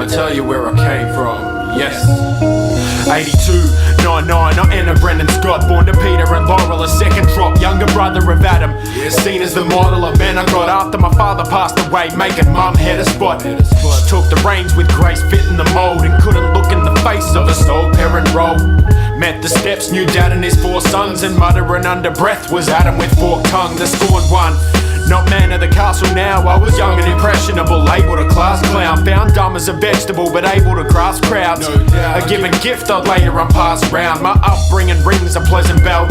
I'ma tell you where I came from, yes. 82, 99, I enter Brendan Scott. Born to Peter and Laurel, a second drop. Younger brother of Adam, seen as the model of man I got after my father passed away, making mum head a spot. She took the reins with grace, fitting the mold, and couldn't look in the face of a sole parent role. Met the steps, knew dad and his 4 sons, and muttering under breath was Adam with forked tongue, the scorned one. Not man of the castle now, I was young and impressionable, able to class clown. Found dumb as a vegetable, but able to grasp crowds. A given gift I'd later on pass round. My upbringing rings a pleasant bell.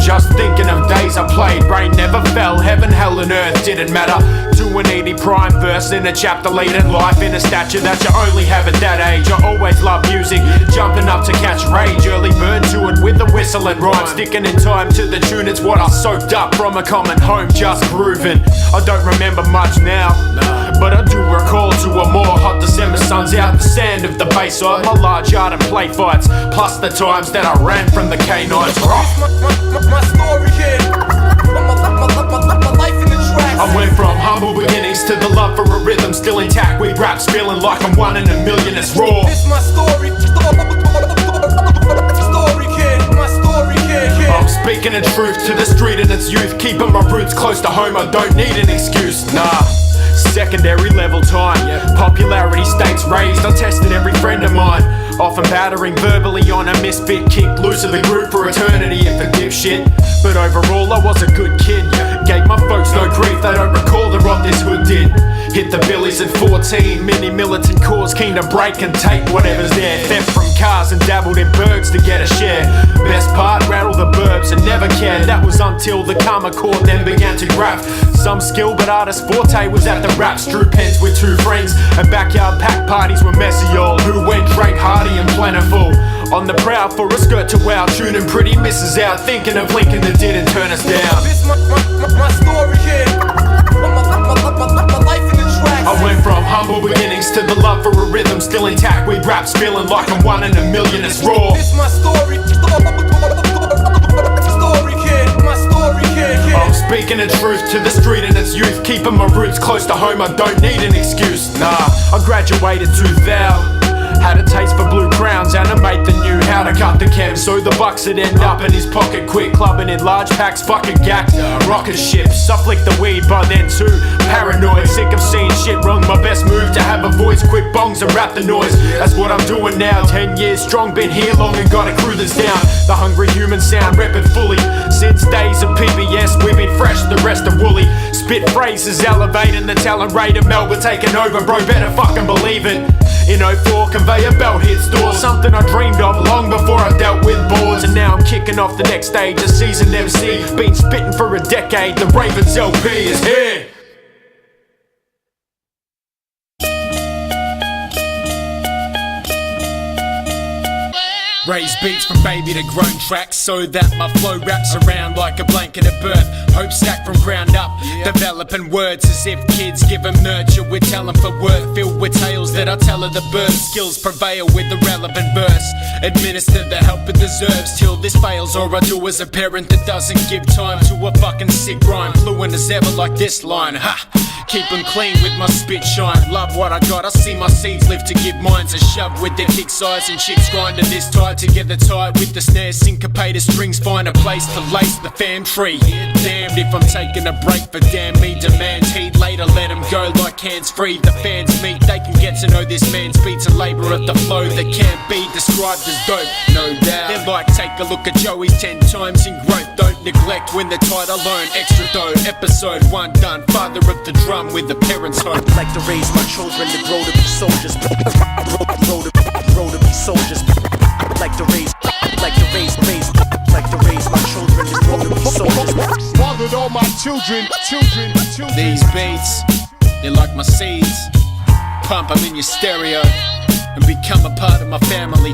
Just thinking of days I played, brain never fell. Heaven, hell and earth didn't matter. 280 prime verse in a chapter leading life in a stature that you only have at that age. I always loved music, jumping up to catch rage. Early bird to it with a whistle and rhyme, sticking in time to the tune. It's what I soaked up from a common home, just grooving. I don't remember much now, but I do recall to a more hot December suns out the sand of the Bayside. My large yard and play fights, plus the times that I ran from the canines. My story, kid. My life in the tracks. I went from humble beginnings to the love for a rhythm still intact. With raps feeling like I'm 1 in a million. It's raw. This my story. Story, kid. My story, kid. I'm speaking the truth to the street and its youth, keeping my roots close to home. I don't need an excuse, nah. Secondary level time, popularity stakes raised. I tested every friend of mine, often battering verbally on a misfit, kicked loose of the group for eternity if a dipshit. But overall I was a good kid, gave my folks no grief. They don't recall the rot this hood did. Hit the billies at 14, mini militant cause, keen to break and take whatever's there. Theft from cars and dabbled in burgs to get a share. Best part, rattle the burbs and never cared. That was until the karma court then began to graft. Some skill but artist forte was at the rap. Drew pens with 2 friends, and backyard pack parties were messy all. Who went Drake, Hardy and plentiful. On the prowl for a skirt to wow, tuning pretty misses out, thinking of Lincoln that didn't turn us down. This my story, kid. My life in the tracks. I went from humble beginnings to the love for a rhythm still intact. With raps feeling like I'm 1 in a million. It's raw. This my story. Story, kid. My story, kid. I'm speaking the truth to the street and its youth, keeping my roots close to home. I don't need an excuse. Nah, I graduated 2000. Had a taste for blue crowns and a mate that knew how to cut the chem, so the bucks would end up in his pocket quick. Clubbing in large packs, fucking gacked. Rocket ships, I flicked the weed by then too. Paranoid, sick of seeing shit wrong. My best move to have a voice, quick bongs and rap the noise. That's what I'm doing now, 10 years strong, been here long and got a crew that's down. The hungry human sound, rep it fully. Since days of PBS, we've been fresh, the rest are woolly. Spit phrases elevating the talent rate of Melbourne taking over, bro, better fucking believe it. In 04, conveyor belt hit stores, something I dreamed of long before I dealt with boards. And now I'm kicking off the next stage, a seasoned MC. Been spitting for a decade, the Ravens LP is here. Raised beats from baby to grown tracks, so that my flow wraps around like a blanket of birth. Hope stacked from ground up, developing words as if kids give them nurture with talent for work. Filled with tales that I tell of the birth. Skills prevail with the relevant verse. Administer the help it deserves till this fails, or I do as a parent that doesn't give time to a fucking sick rhyme. Fluent as ever like this line, ha! Keep them clean with my spit shine. Love what I got, I see my seeds live to give minds a shove with their kick size. And chicks grind to this tight, together tight with the snare. Syncopated strings find a place to lace the fam tree. Damned if I'm taking a break for damn me demands heed. Later let them go like hands free. The fans meet, they can get to know this man's beats. A labour of the flow that can't be described as dope, no doubt. They're like, take a look at Joey's 10 times in growth. Don't neglect when they're tight alone. Extra dough, episode 1 done. Father of the drum with the parents' hope. Like to raise my children to grow to be soldiers. Grow to be soldiers. Like to raise my children to grow to be soldiers. Fathered all my children. These beats, they're like my seeds. Pump them in your stereo and become a part of my family.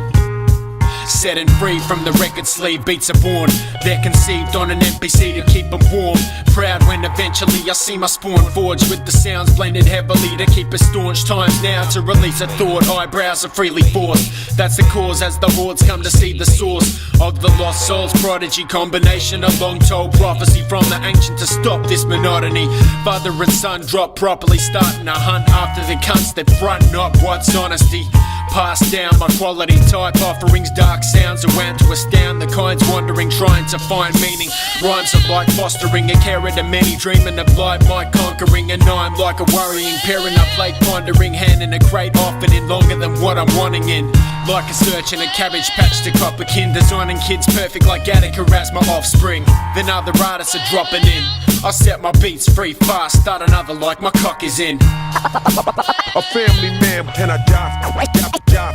Setting free from the record sleeve, beats are born. They're conceived on an NPC to keep them warm. Proud when eventually I see my spawn forged with the sounds blended heavily to keep it staunch. Times now to release a thought, eyebrows are freely forced. That's the cause as the hordes come to see the source of the lost souls. Prodigy combination, a long told prophecy from the ancient to stop this monotony. Father and son drop properly, starting a hunt after the cunts that front, not what's honesty. Passed down my quality type offerings, dark sounds around to astound the kinds wandering, trying to find meaning. Rhymes are like fostering a carrot of many, dreaming of life, my conquering. And I'm like a worrying parent, I play pondering, hand in a crate, often in longer than what I'm wanting in. Like a search in a cabbage patch to copper kin, designing kids perfect like Aeteacix as my offspring. Then other artists are dropping in. I set my beats free fast, start another like my cock is in. A family man, and I die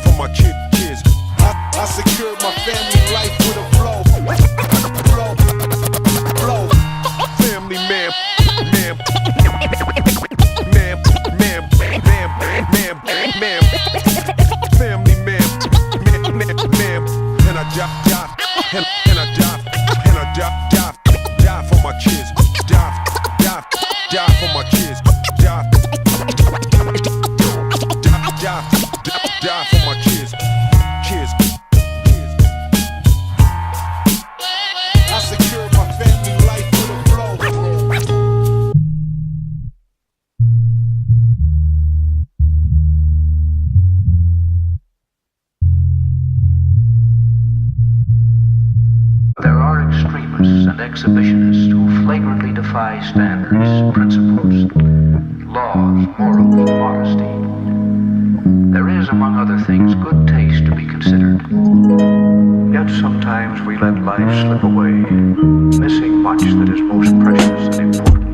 for my kids. I secured my family life with a flow. Family man. Family man. And I die for my kids. Die for my kids. Die for my kids. I secured my family life with a flow. There are extremists and exhibitionists who flagrantly defy standards, principles, laws, morals, modesty. There is, among other things, good taste to be considered. Yet sometimes we let life slip away, missing much that is most precious and important.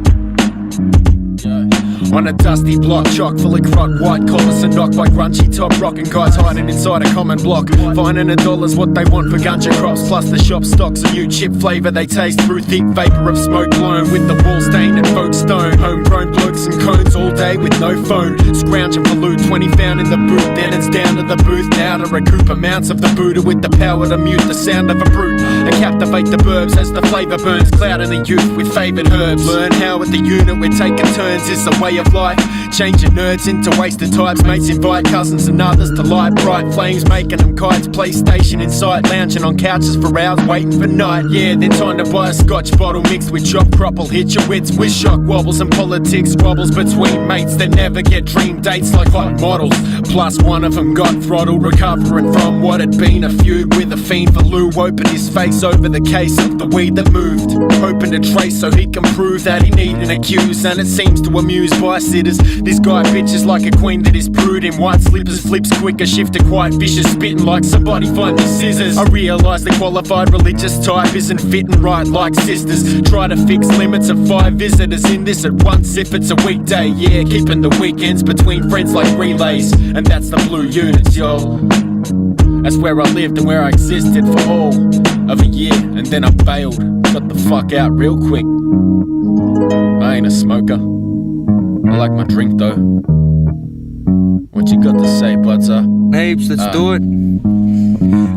On a dusty block, chock full of crock, white collars and knocked by grungy top rockin' guys hiding inside a common block. Finding $1 what they want for ganja crops, plus the shop stocks a new chip flavour they taste through thick vapour of smoke blown with the wall stained and folk stone. Homegrown blokes and cones all day with no phone, scrounging for loot, 20 found in the boot. Then it's down to the booth now to recoup amounts of the Buddha with the power to mute the sound of a brute and captivate the burbs as the flavour burns, clouding the youth with favoured herbs. Learn how at the unit we're taking turns is a way of life, changing nerds into wasted types. Mates invite cousins and others to light bright flames, making them kites. PlayStation inside, lounging on couches for hours, waiting for night. Yeah, then time to buy a scotch bottle mixed with chop crop will hit your wits with shock wobbles and politics squabbles between mates that never get dream dates like hot models. Plus one of them got throttled, recovering from what had been a feud with a fiend for Lou. Opened his face over the case of the weed that moved, hoping to trace so he can prove that he needed an accused, and it seems to amuse bystanders. This guy bitches like a queen that is brewed in white slippers, flips quicker, shifter quite vicious, spitting like somebody find the scissors. I realise the qualified religious type isn't fitting right like sisters. Try to fix limits of 5 visitors in this at once if it's a weekday. Yeah, keeping the weekends between friends like relays, and that's the blue units, yo. That's where I lived and where I existed for all of a year, and then I bailed, got the fuck out real quick. I ain't a smoker, I like my drink though. What you got to say, Budsa? Heaps, let's do it.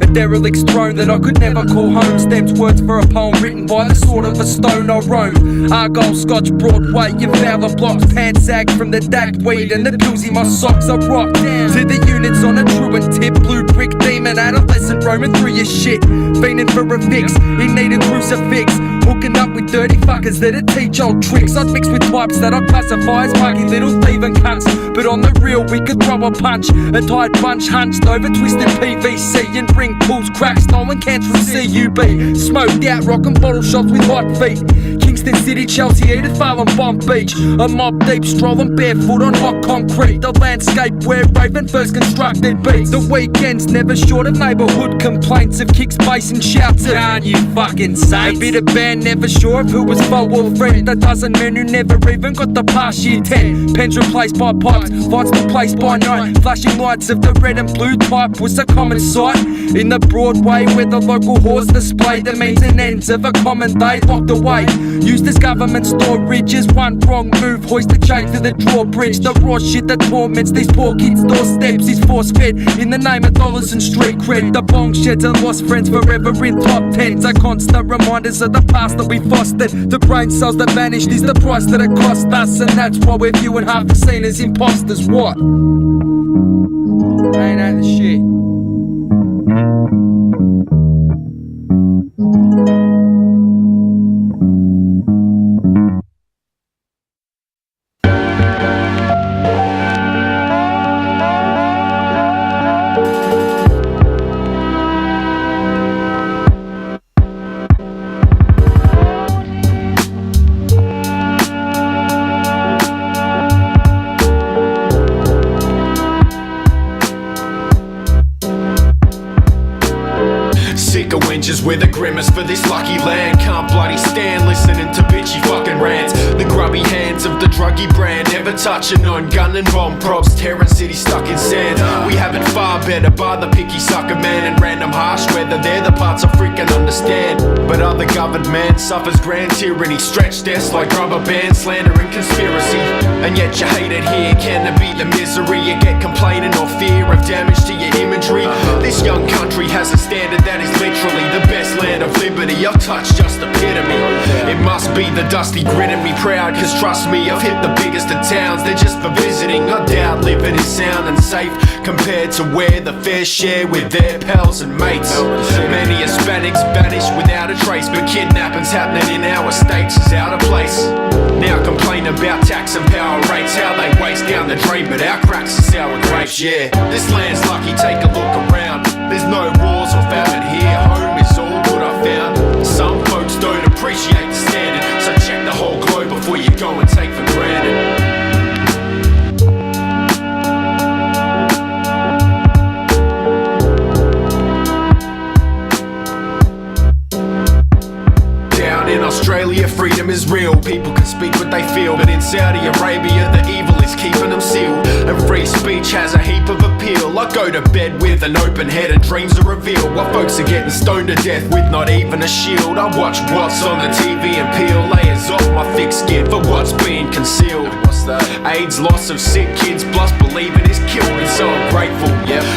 A derelict's throne that I could never call home, stamped words for a poem written by the sword of a stone I roam. Argyle, Scotch, Broadway, and Fowler blocks, pants sag from the dacked weed, and the pills in my socks I rock down to the units on a truant tip. Blue brick demon, adolescent roaming through your shit, fiending for a fix, he need a crucifix. Hooking up with dirty fuckers that'll teach old tricks. I'd mix with types that I classify as muggy little thieving cunts, but on the real we could throw a punch. A tight bunch hunched over twisted PVC and bring pools cracks, no one can through CUB. Smoked out, rockin' bottle shots with hot feet. Kingston City, Chelsea, Edith, Farnham, Bomb Beach. A mob deep, strolling barefoot on hot concrete. The landscape where Raven first constructed beats. The weekends never short of neighbourhood complaints of kicks, bass and shouts of "Can't you fucking say?" A bit of band, never sure of who was foe or friend. A dozen men who never even got the past year 10. Pens replaced by pipes, fights replaced by night. Flashing lights of the red and blue type was a common sight. In the Broadway where the local whores displayed the means and ends of a common day locked away. Used as government storages, one wrong move, hoist the chain to the drawbridge. The raw shit that torments these poor kids' doorsteps is force-fed in the name of dollars and street cred. The bong sheds are lost friends forever in top tens, are constant reminders of the past that we fostered. The brain cells that vanished is the price that it cost us, and that's why we're viewing half the scene as imposters. What? Ain't that the shit? With a grimace for this lucky land, can't bloody stand listening to bitchy fucking rants. The grubby hands of the druggy brand, never touching on gun and bomb props, tearing cities stuck in sand. We have it far better by the picky sucker man and random harsh weather. They're the parts I freaking understand, but other governed man suffers grand tyranny, stretched deaths like rubber bands, slander and conspiracy. And yet you hate it here, can it be the misery? You get complaining or fear of damage to your imagery. This young country has a standard that is literally the best land of liberty. I've touched just epitome. It must be the dusty grit in me proud, cause trust me, I've hit the biggest of towns. They're just for visiting, I doubt living is sound and safe compared to where the fair share with their pals and mates. Many Hispanics vanish without a trace, but kidnapping's happening in our states is out of place. Now complain about tax and power rates, how they waste down the drain, but our cracks are sour grapes. Yeah, this land's lucky, take a look around. There's no wars or famine here, home is all good I found. Some folks don't appreciate the standard, so check the whole globe before you go and take for granted. In Australia, freedom is real. People can speak what they feel, but in Saudi Arabia, the evil is keeping them sealed. And free speech has a heap of appeal. I go to bed with an open head and dreams are revealed, while folks are getting stoned to death with not even a shield. I watch what's on the TV and peel layers off my thick skin for what's being concealed. What's that? AIDS, loss of sick kids, plus believing is killed me, so I'm grateful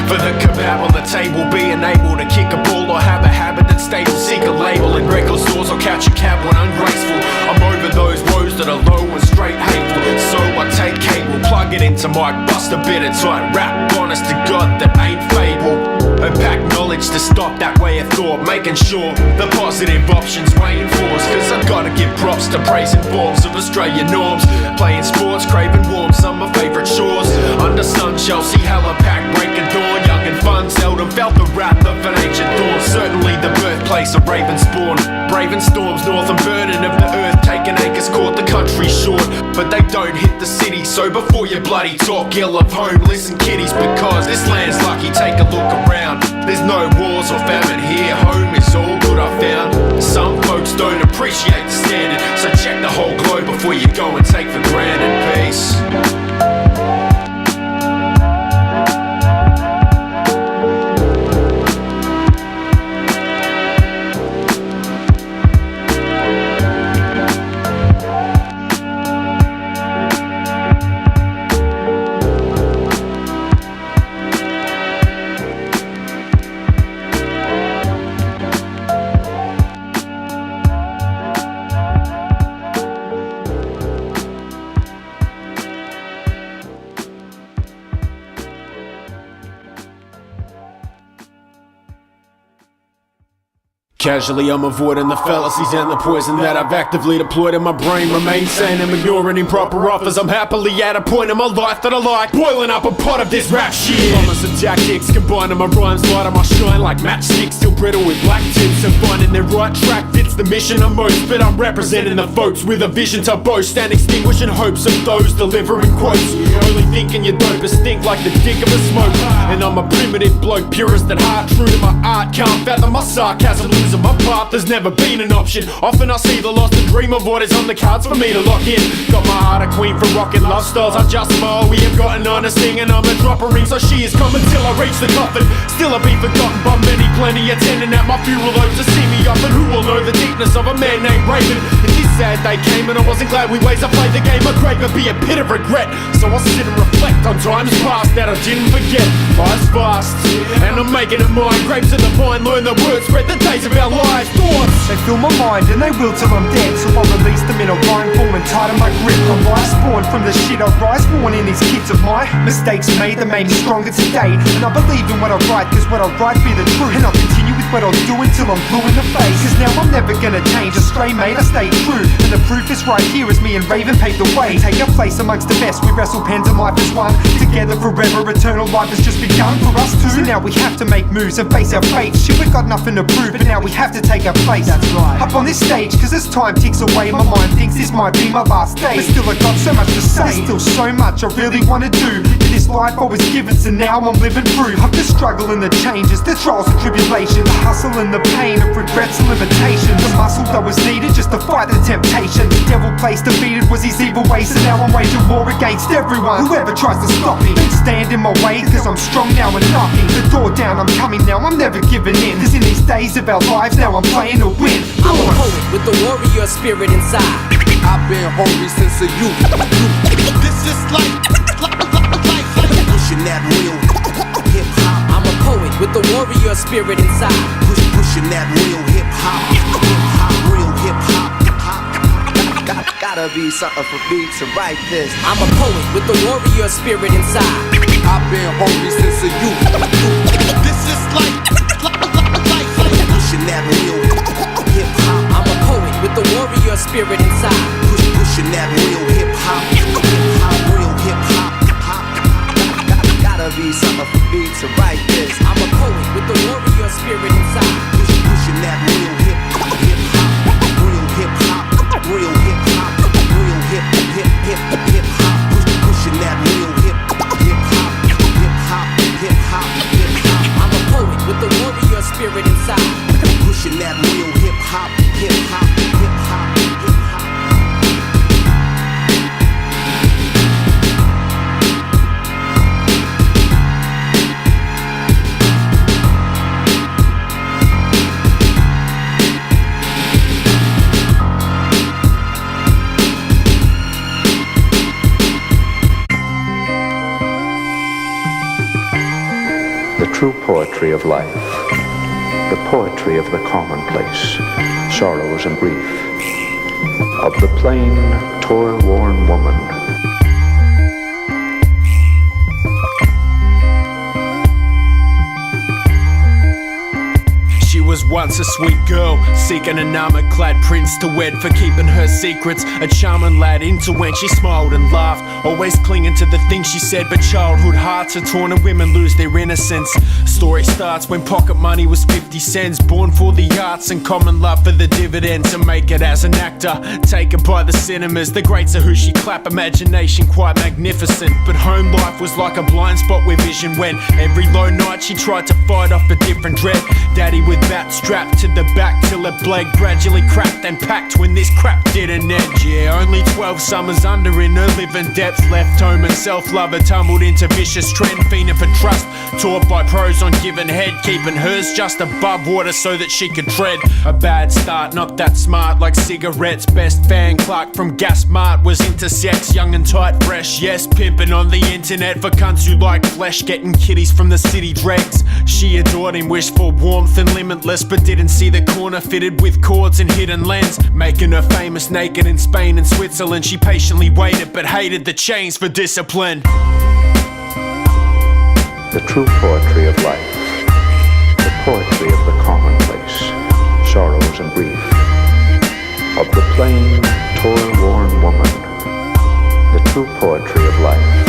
for the kebab on the table, being able to kick a ball or have a habit that's stable. Seek a label in record stores or catch a cab when ungraceful. I'm over those woes that are low and straight hateful, so I take cable, plug it into mic, bust a bit of tight rap, honest to God that ain't fable. Pack knowledge to stop that way of thought, making sure the positive options weigh in force. Cause I've gotta give props to praising forms of Australian norms. Playing sports, craving warm, some of my favourite shores. Under sun, Chelsea, hella pack, break of dawn. Young and fun, seldom felt the wrath of an ancient thorn. Certainly the birthplace of raven spawn. Braving storms, north and burden of the earth. Taking anchors, caught the country short, but they don't hit the city. So before you bloody talk ill of home, listen kiddies, because this land's lucky, take a look around. There's no wars or famine here, home is all good I found. Some folks don't appreciate the standard, so check the whole globe before you go and take for granted. Peace. Casually I'm avoiding the fallacies and the poison that I've actively deployed in my brain. Remain sane and ignoring improper offers. I'm happily at a point in my life that I like boiling up a pot of this rap shit. Promise and tactics combining my rhymes, light on my shine like matchsticks, still brittle with black tips. And finding the right track fits the mission of most, but I'm representing the folks with a vision to boast and extinguishing hopes of those delivering quotes. Only thinking you're dope but stink like the dick of a smoke. And I'm a primitive bloke, purist at heart, true to my art, can't fathom my sarcasm. of my path has never been an option. Often I see the lost and dream of what is on the cards for me to lock in. Got my heart a queen for rockin' love styles. I just smile, we have got an honest thing, and I'm a dropper ring, so she is coming till I reach the coffin. Still I'll be forgotten by many, plenty attending at my funeral hope to see me off, and who will know the deepness of a man named Raven. And this sad day came and I wasn't glad we ways I played the game. A grave would be a pit of regret, so I'll sit and reflect on times past that I didn't forget. Life's fast, and I'm making it mine. Grapes of the vine, learn the words, spread the days of our lives. Thoughts, they fill my mind and they will till I'm dead, so I release them in a rhyme form and tighten my grip. I'm life spawned from the shit I rise, born in these kids of mine. Mistakes made that made me stronger today, and I believe in what I write, cause what I write be the truth. And I'll continue with what I'll do until I'm blue in the face, cause now I'm never gonna change. A stray mate, I stay true, and the proof is right here as me and Raven pave the way. Take our place amongst the best, we wrestle pens and life is one. Together forever, eternal life has just begun for us too. So now we have to make moves and face our fate. Shit, we've got nothing to prove, but now we have to take our place. That's right. Up on this stage, cause as time ticks away, my mind thinks this might be my last day. But still I got so much to say, there's still so much I really wanna do. In this life I was given, so now I'm living through. Of the struggle and the changes, the trials and tribulations, the hustle and the pain of regrets and limitations. The muscle that was needed just to fight the temptation. The devil place defeated was his evil ways, so now I'm waging war against everyone whoever tries to stop me. Don't stand in my way, cause I'm strong now and knocking the door down. I'm coming now, I'm never giving in, cause in these days of our lives now I'm playing to win. I'm a poet with the warrior spirit inside. I've been hungry since a youth. This is life, pushing that real hip hop. I'm a poet with the warrior spirit inside. Pushing that real hip hop, real hip hop. Gotta be something for me to write this. I'm a poet with the warrior spirit inside. I've been hungry since a youth. This is life, pushing that real hip hop. I'm a poet with the warrior spirit inside. Pushing that real hip hop, real hip hop. Gotta be something for me to write this. I'm a poet with the warrior spirit inside. Pushing that real hip hop, real hip hop, real hip hop, real hip hop. Pushing that real hip hop. I'm a poet with the warrior spirit inside. Pushing that real hip hop, hip hop, hip hop, hip hop. The true poetry of life, the poetry of the commonplace, sorrows and grief, of the plain, toil-worn woman. She was once a sweet girl, seeking an armor-clad prince to wed for keeping her secrets. A charming lad into when she smiled and laughed, always clinging to the things she said. But childhood hearts are torn and women lose their innocence. Story starts when pocket money was 50 cents. Born for the arts and common love for the dividends. And make it as an actor, taken by the cinemas. The greats are who she clap, imagination quite magnificent. But home life was like a blind spot where vision went. Every low night she tried to fight off a different dread. Daddy with bat strapped to the back till it bled, gradually cracked and packed when this crap didn't end. Yeah, only 12 summers under in her living depth. Left home and self-lover tumbled into vicious trend. Fiending for trust, taught by pros on giving head, keeping hers just above water so that she could tread. A bad start, not that smart like cigarettes. Best fan Clark from Gas Mart was into sex, young and tight, fresh. Yes, pimping on the internet for cunts who like flesh, getting kitties from the city dregs. She adored him, wished for warmth and limitless, but didn't see the corner fitted with cords and hidden lens. Making her famous naked in Spain and Switzerland. She patiently waited but hated the chains for discipline. The true poetry of life, the poetry of the commonplace, sorrows and grief, of the plain, toil-worn woman. The true poetry of life,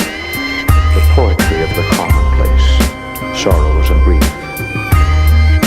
the poetry of the commonplace, sorrows and grief,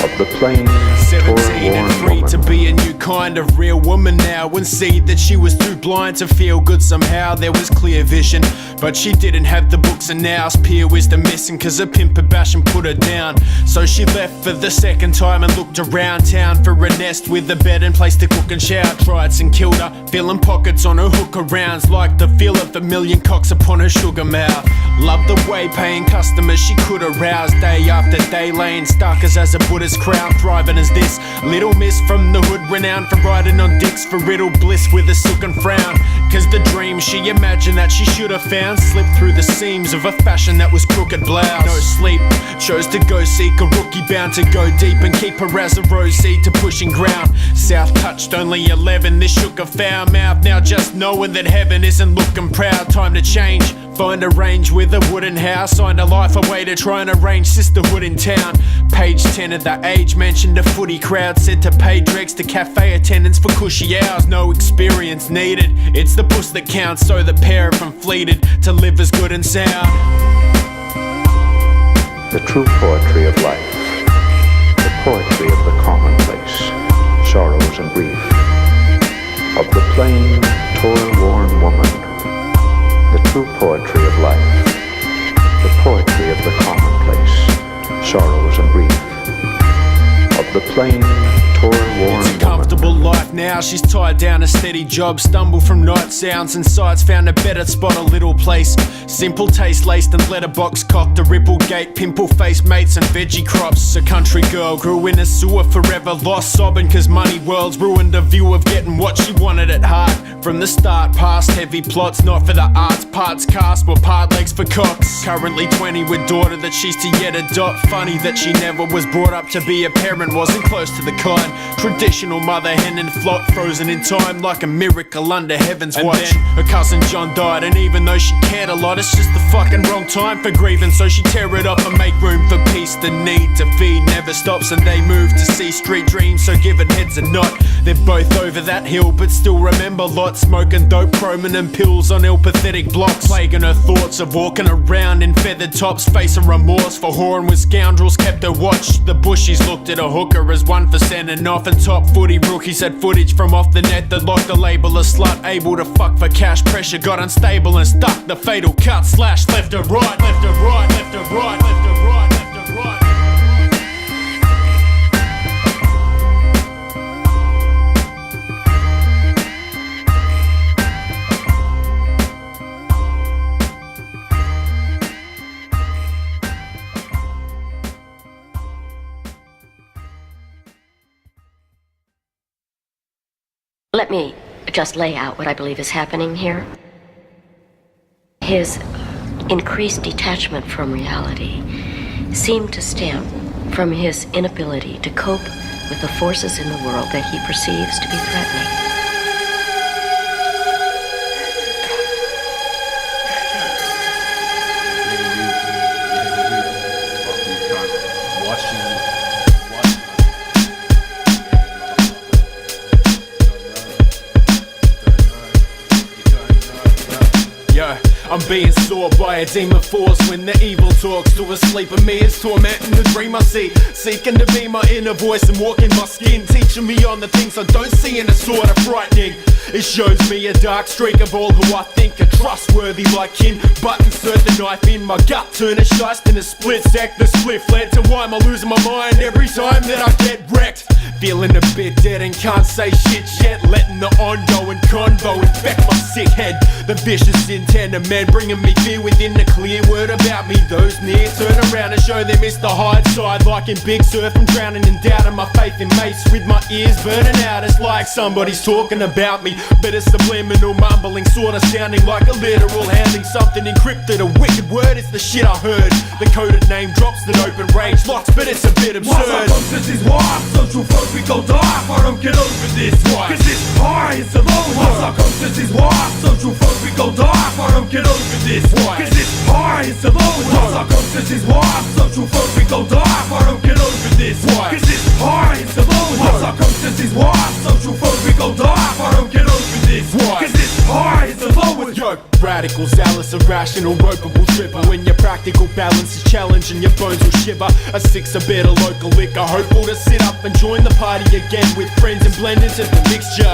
of the plain, 17 and free to be a new kind of real woman now, and see that she was too blind to feel good somehow. There was clear vision, But she didn't have the books and now's peer wisdom missing, cause a pimp had bashed and put her down. So she left for the second time and looked around town for a nest with a bed and place to cook and shower. Tried and killed her, feeling pockets on her hooker rounds, like the feel of the million cocks upon her sugar mouth. Loved the way paying customers she could arouse, day after day laying starkers as a Buddha's crown. Thriving as this little miss from the hood, renowned for riding on dicks for riddle bliss with a silken frown. Cause the dream she imagined that she should have found slipped through the seams of a fashion that was crooked blouse. No sleep, chose to go seek a rookie bound to go deep and keep her as a rose seed to pushing ground. South touched only 11, this shook a foul mouth. Now just knowing that heaven isn't looking proud. Time to change, find a range with a wooden house. Signed a life away to try and arrange sisterhood in town. Page 10 of the Age mentioned a footy crowd, said to pay dregs to cafe attendants for cushy hours. No experience needed, it's the puss that counts. So the pair of them fleeted to live as good and sound. The true poetry of life, the poetry of the commonplace, sorrows and grief, of the plain, toil-worn woman. The true poetry of life, the poetry of the commonplace, sorrows and grief, of the plain, toil-worn It's a comfortable life now, she's tied down a steady job. Stumble from night sounds and sights, found a better spot, a little place. Simple taste laced and letterbox cocked, a ripple gate, pimple faced mates and veggie crops. A country girl grew in a sewer, forever lost, sobbing cause money worlds ruined her view of getting what she wanted at heart. From the start, past heavy plots, not for the arts, parts cast were part legs for cocks. Currently 20 with daughter that she's to yet adopt. Funny that she never was brought up to be a parent, wasn't close to the kind. Traditional mother hen and flock, frozen in time like a miracle under heaven's watch. And then her cousin John died, and even though she cared a lot, it's just the fucking wrong time for grieving. So she tear it up and make room for peace. The need to feed never stops, and they move to see street dreams, so give it heads a nod. They're both over that hill, but still remember lots. Smoking dope, chroming and pills on ill pathetic blocks. Plaguing her thoughts of walking around in feathered tops, facing remorse for whoring with scoundrels kept her watch. The bushies looked at a hooker as one for sending off, and top footy rookies had footage from off the net that locked the label a slut, able to fuck for cash. Pressure got unstable and stuck. The fatal cut slash left her right, left her right, left her right, left her right, left her right. Let me just lay out what I believe is happening here. His increased detachment from reality seemed to stem from his inability to cope with the forces in the world that he perceives to be threatening. I'm being sought by a demon force when the evil talks to a sleep of me. It's tormenting the dream I see, seeking to be my inner voice and walk in my skin, teaching me on the things I don't see, and it's sort of frightening. It shows me a dark streak of all who I think are trustworthy like kin, but insert the knife in my gut, turn a shist in a split sec. The spliff led to why am I losing my mind every time that I get wrecked. Feeling a bit dead and can't say shit yet, letting the ongoing convo infect my sick head. The vicious intent of men bringing me fear within the clear word about me. Those near turn around and show they miss the hide side, like in Big Surf. I'm drowning in doubt and my faith in mates with my ears burning out. It's like somebody's talking about me, but it's subliminal mumbling, sort of sounding like a literal handling something encrypted. A wicked word is the shit I heard. The coded name drops that open rage locks, but it's a bit absurd. This is why social folks we go dark. I don't get over this. Cause this high is the low. Psychosis is why social folks we go dark. I don't get over this. Cause this high is the low. Psychosis is why social folks we go dark. I don't get over this. Cause this high is the low. Psychosis is why social folks we go dark. I don't get over this. Cause this high is the lowest. Yo, radical, zealous, irrational, ropeable, triple. When your practical balance is challenged and your bones will shiver. A six, a bit of local liquor, hopeful to sit up and join the party again with friends and blend into the mixture.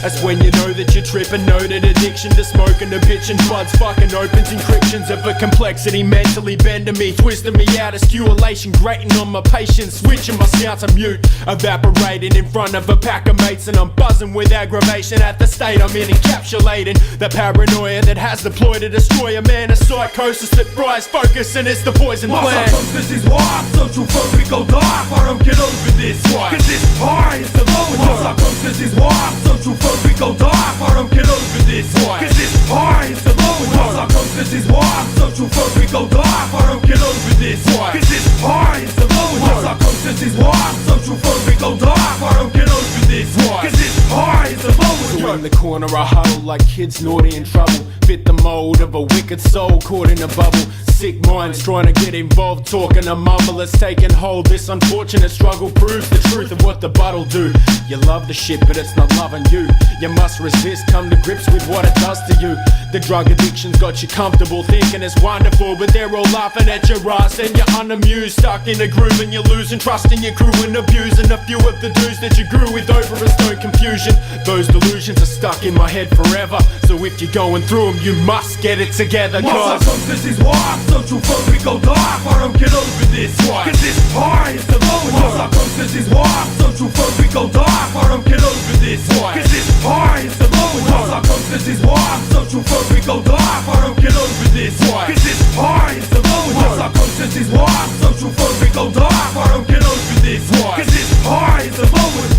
That's when you know that you're tripping, know that addiction to smoking, a bitch and buds fucking opens, increase descriptions of a complexity mentally bending me, twisting me out of stimulation, grating on my patience, switching my sound to mute, evaporating in front of a pack of mates, and I'm buzzing with aggravation at the state I'm in, encapsulating the paranoia that has deployed to destroy a man, a psychosis that fries focus, and it's the poison My plan. subconscious is why social folk we go dark. I don't get over this. Why? Cause this high is the lowest. My subconscious is why social folk we go dark. I don't get over this. Why? Cause this high is the lowest. My subconscious is why social folk we go dark. I don't get over this. Why? Cause this high is the lowest. My subconscious is why social folk we go dark. I don't get over this. Why? Cause this high is the lowest. So in the corner I huddle like kids naughty in trouble, fit the mold of a wicked soul caught in a bubble. Sick minds trying to get involved, talking a mumble that's taking hold. This unfortunate struggle proves the truth of what the butt'll do. You love the shit, but it's not loving you. You must resist, come to grips with what it does to you. The drug addiction's got you comfortable, thinking it's wonderful, but they're all laughing at your ass and you're unamused, stuck in a groove and you're losing trust in your crew and abusing a few of the dudes that you grew with over a stone confusion. Those delusions are stuck in my head forever, so if you're going through them, you must get it together. My subconscious is why social folk we go dark. I don't get over this. Why? Cause this high is the lowest. My subconscious is why social folk we go dark. I don't get over this. Why? Cause this high is the lowest. My subconscious is why social folk we go dark. I don't get over this. Why? Cause this high is the lowest. My subconscious is why social folk we go dark. I don't get over this. Why? Cause this high is the lowest.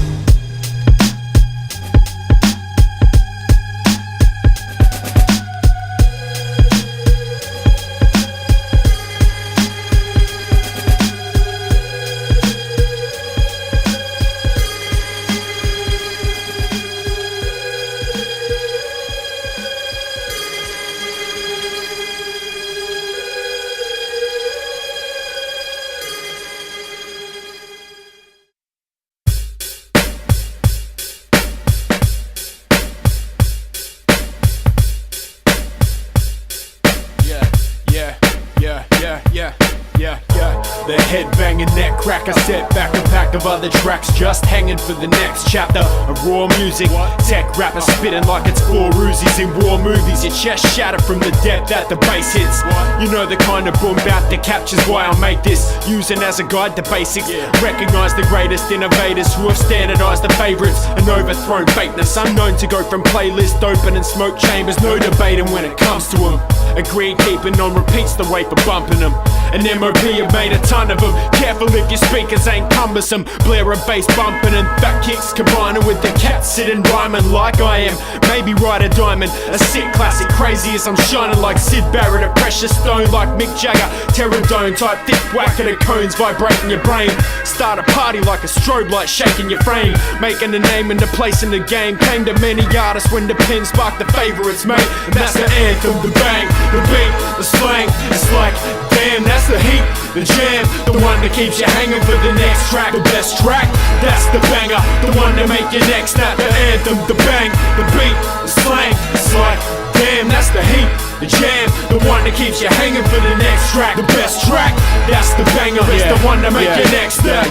The head banging neck crack, I set back a pack of other tracks just hanging for the next chapter of raw music. Tech rappers spitting like it's 4 Uzis in war movies. Your chest shatter from the depth that the bass hits. You know the kind of boom bap that captures why I make this, using as a guide the basics. Recognize the greatest innovators who have standardized the favorites and overthrown fakeness. Unknown to go from playlist open and smoke chambers, no debating when it comes to them. Agree keeping on repeats the way for bumping them. An MOP have made a ton of them. Careful if your speakers ain't cumbersome. Blare a bass bumping and back kicks combining with the cat sitting rhyming like I am. Maybe ride a diamond, a sick classic crazy as I'm shining like Sid Barrett, a precious stone like Mick Jagger. Terradome type thick whack of the cones vibrating your brain. Start a party like a strobe light shaking your frame. Making a name and a place in the game. Came to many artists when the pen sparked the favorites, mate. And that's the anthem, the bang, the beat, the slang. It's like, damn, that's the heat, the jam, the one that keeps you hanging for the next track. The best track, that's the banger, the one that make your neck snap. The anthem, the bang, the beat, the slang. It's like, damn, that's the heat, the jam, the one that keeps you hanging for the next track. The best track, that's the banger, it's the one that make your neck snap.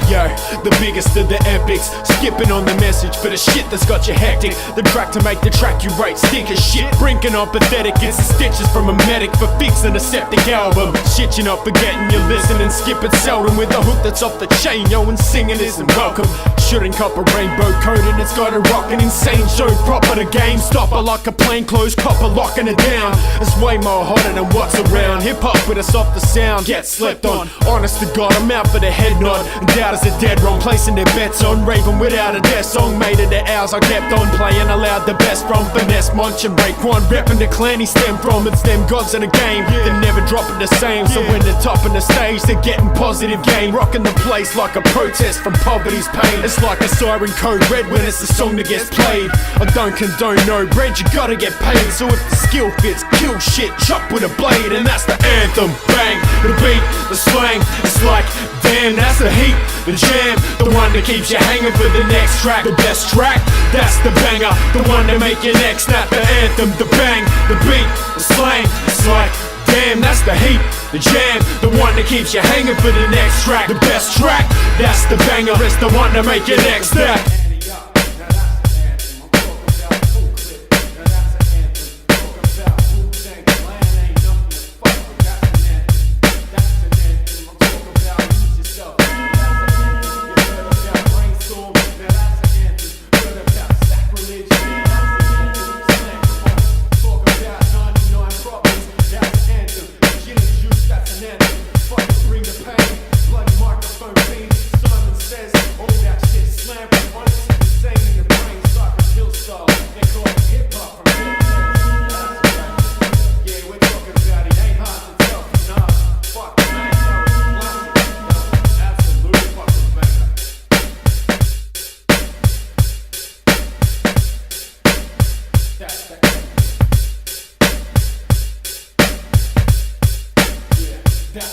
The biggest of the epics, skipping on the message for the shit that's got you hectic. The track to make the track you rate stink as shit. Brinking on pathetic, it's the stitches from a medic for fixing a septic album. Shit you're not forgetting, you're listening, skip it seldom with a hook that's off the chain, yo, and singing isn't welcome. Shouldn't cop a rainbow coat and it's got a rockin' insane show proper. The game stopper like a plainclothes copper locking it down. It's way more hotter than what's around. Hip hop with a softer sound, get slept on. Honest to God, I'm out for the head nod. And doubters are dead wrong, placing their bets on raving without a death song. Made it the hours I kept on playing aloud. The best from Finesse, Munch and Raekwon, repping the clan he stemmed from. It's them gods in the game, they're never dropping the same. So when they're topping the stage, they're getting positive gain. Rocking the place like a protest from poverty's pain. It's like a siren code red when it's the song that gets played. I don't condone no bread, you gotta get paid. So if the skill fits, kill shit, chop with a blade. And that's the anthem, bang, the beat, the slang. It's like, damn, that's the heat, the jam, the one that keeps you hanging for the next track. The best track, that's the banger, the one that make your neck snap. The anthem, the bang, the beat, the slang. It's like, damn, that's the heat, the jam, the one that keeps you hanging for the next track. The best track, that's the banger, it's the one that make your neck snap. Yeah.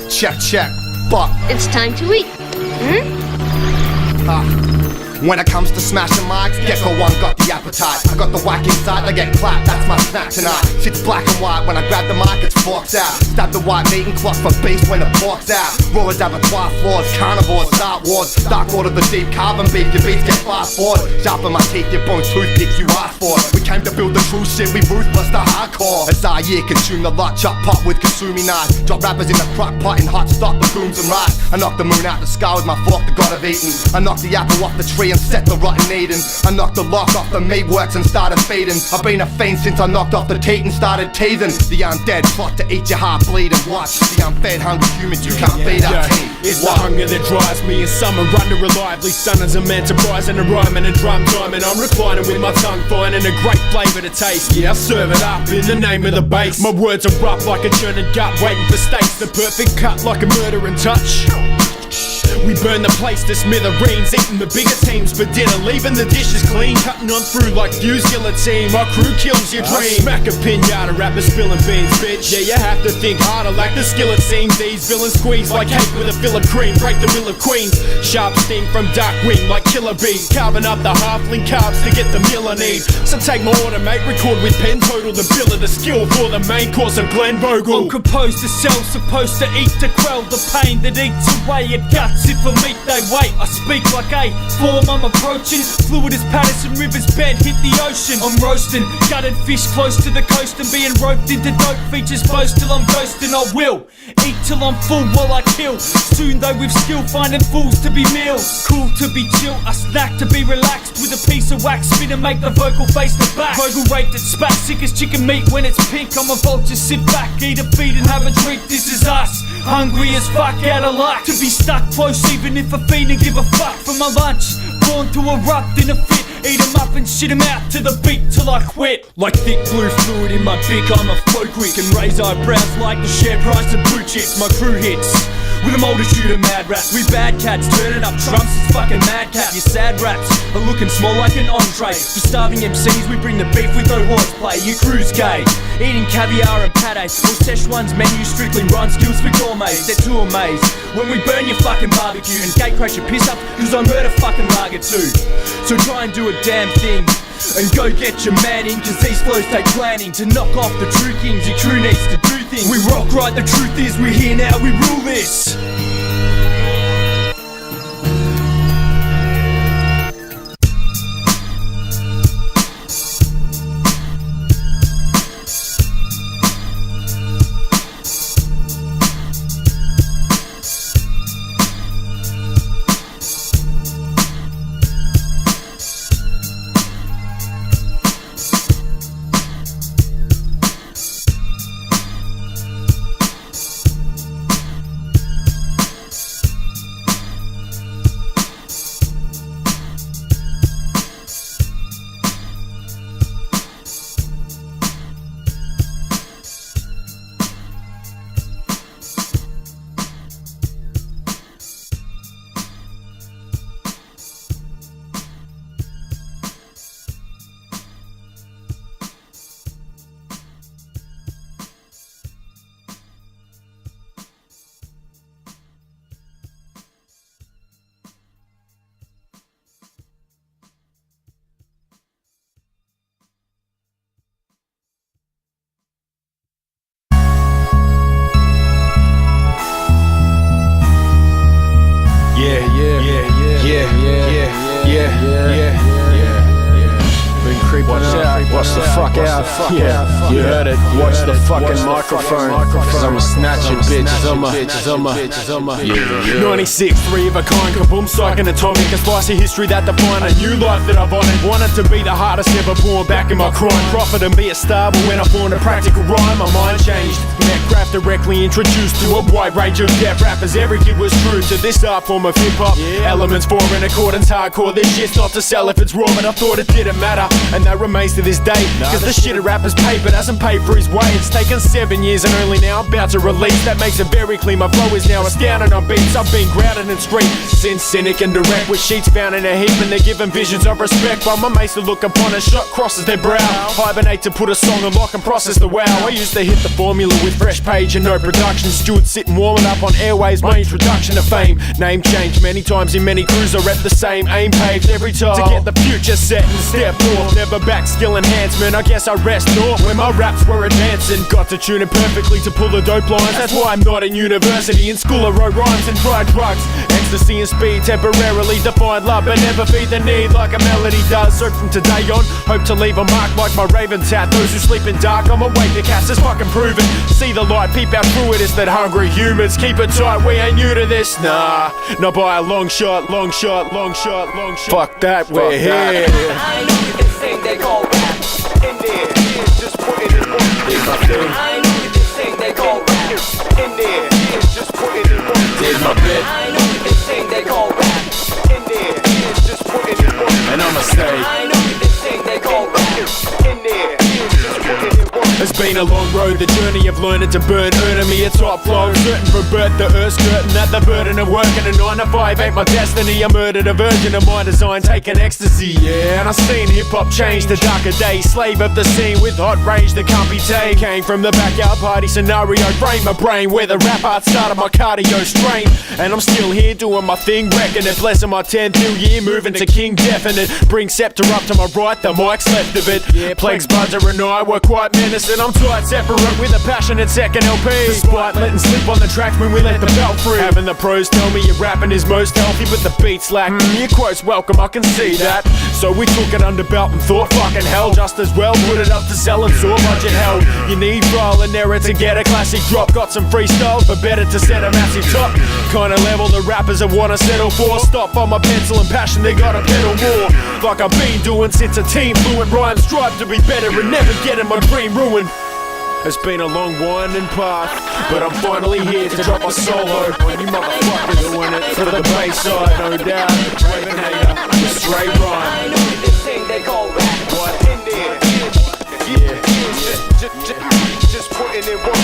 Check. But it's time to eat. When it comes to smashing mics, Geko one got the appetite. I got the whack inside, I get clapped, that's my snack tonight. Shit's black and white, when I grab the mic it's forks out. Stab the white meat and clock for beast when it forks out. Raw as abattoir floors, carnivores, Star Wars. Dark order the deep carbon beef, your beats get fast forward. Sharpen my teeth, your bones toothpicks, you ask for it. We came to build the true shit, we ruthless the hardcore. As I consume the lot, chop pot with Kasumi knives. Drop rappers in the crock pot in hot stock with booms and rice. I knock the moon out the sky with my fork, the god of eating. I knock the apple off the tree and set the rotten Eden. I knocked the lock off the meat works and started feeding. I've been a fiend since I knocked off the teat and started teething. The undead plot to eat your heart bleed and watch the unfed hungry humans you can't beat our team. It's the hunger that drives me in summer under a lively sun as a man to rise and a rhyme and a drum time. And I'm reclining with my tongue finding a great flavour to taste. Yeah, I serve it up in the name of the bass. My words are rough like a churning gut waiting for steaks. The perfect cut like a murdering touch. We burn the place to smithereens, eating the bigger teams for dinner, leaving the dishes clean, cutting on through like fuse guillotine. My crew kills your dream. Smack a pinata, rapper spilling beans, bitch. Yeah, you have to think harder like the skillet seems. These villains squeeze like cake with a fill of cream. Break the will of queens. Sharp sting from dark wing like killer bees. Carving up the halfling carbs to get the meal I need. So take my order, mate, record with pen total. The bill of the skill for the main course of Glenn Bogle. I'm composed to sell, supposed to eat to quell the pain that eats away at guts. If for meat they wait, I speak like a form I'm approaching. Fluid as Patterson River's bed hit the ocean. I'm roasting, gutted fish close to the coast and being roped into dope features boast till I'm ghosting. I will eat till I'm full while I kill. Soon though with skill finding fools to be meals. Cool to be chill, I snack to be relaxed with a piece of wax spin and make the vocal face the back. Vocal raped at spat, sick as chicken meat when it's pink. I'm a vulture, sit back, eat a feed and have a drink. This is us, hungry as fuck out of luck. To be stuck close even if I fiend and give a fuck for my lunch. Born to erupt in a fit, eat 'em up and shit 'em out to the beat till I quit. Like thick blue fluid in my bick, I'm a flow quick and raise eyebrows like the share price of blue chips. My crew hits with a multitude of mad raps. We bad cats turning up trumps, it's fucking madcap. Your sad raps are looking small like an entree. For starving MCs we bring the beef with no horseplay. Your crew's gay, eating caviar and pate. Well, Sesh one's menu strictly rhyme skills for gourmets. They're too amazed when we burn your fucking barbecue and gate crash your piss up, cause I murder fucking lager too. So try and do a damn thing and go get your man in, cause these flows take planning to knock off the true kings. Your crew needs to do things. We rock right, the truth is we're here now, we rule this. Watch the fuck out. Yeah, you heard it. Watch the fucking microphone. Cause I'm snatching bitches on my 96, three of a kind, kaboom, psyching atomic, a spicy history that define a new life that I've honored. Wanted to be the hardest ever born back in my crime. Profit and be a star, but when I formed a practical rhyme, my mind changed. Met craft directly introduced to a wide range of deaf rappers. Every kid was true to this art form of hip hop. Elements for in accordance hardcore. This shit's not to sell if it's raw, but I thought it didn't matter, and that remains to this day. day. Cause the shit a rapper's paper doesn't pay for his way. It's taken 7 years and only now I'm about to release. That makes it very clear my flow is now astounding on beats. I've been grounded in street, since cynic and direct, with sheets found in a heap and they're given visions of respect. But my mates will look upon a shot crosses their brow. Hibernate to put a song on lock and process the wow. I used to hit the formula with fresh page and no production. Stewart sitting warming up on airways, my introduction to fame. Name changed many times in many crews, I rep the same aim paved every time to get the future set and step north. Never back skill enhancement, I guess I rest north where my raps were advancing. Got to tune it perfectly to pull the dope lines. That's why I'm not in university. In school I wrote rhymes and tried drugs. Ecstasy and speed temporarily defined love, but never feed the need like a melody does. So from today on, hope to leave a mark like my raven tat. Those who sleep in dark, I'm awake, the cats is fucking proven. See the light, peep out through it, it's that hungry humans. Keep it tight, we ain't new to this, nah. Not by a long shot, long shot, long shot, long shot. Fuck that, we're here. I know you can sing, they gon' rap in there. Just put it in work. Did my thing. I know you can sing, they gon' rap in there. Just put it in work. Did my bit. I know you can sing, they gon' rap in there. Just put it in work. And I'ma stay. I know you can sing, they gon' rap in there. Just put it in work. It's been a long road, the journey of learning to burn, earning me a top flow. Certain from birth, the earth skirting that the burden of working a 9 to 5 ain't my destiny. I murdered a version of my design, taking ecstasy, yeah. And I seen hip-hop change to darker days. Slave of the scene with hot range that can't be tamed. Came from the backyard party scenario, frame my brain where the rap art started my cardio strain. And I'm still here doing my thing, wrecking it. Blessing my 10th new year, moving to King Definite. Bring scepter up to my right, the mic's left of it. Yeah, Plagues, Budsa and I were quite menacing. I'm tight, separate with a passionate second LP. Despite letting slip on the tracks when we let the belt free. Having the pros tell me your rapping is most healthy, but the beats lack. Your quote's welcome, I can see that. So we took it under belt and thought fucking hell just as well. Put it up to sell and saw budget hell. You need trial and error to get a classic drop. Got some freestyles, but better to set a massive top. Kinda level the rappers I wanna settle for. Stop on my pencil and passion, they gotta pedal more. Like I've been doing since a teen. Fluent rhymes, strive to be better and never getting my dream ruined. It's been a long winding path, but I'm finally here to drop my solo. And you motherfuckers doing it for the bass side, no doubt. Raven hater, the straight rhyme. I know you can sing, they gon' rap what in there. Just putting in work.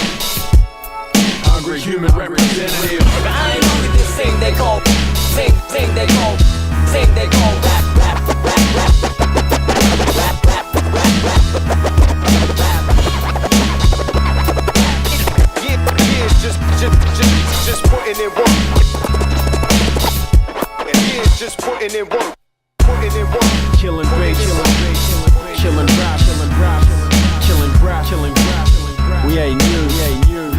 Hungry human representative. I know you can sing, they gon' sing, they gon' sing, they gon' rap, rap, rap, rap, rap, rap, rap, rap, rap. Just putting in work. Yeah, just putting in work. Putting in work. Killing bass, killing rap, killing rap. We ain't new, we ain't new.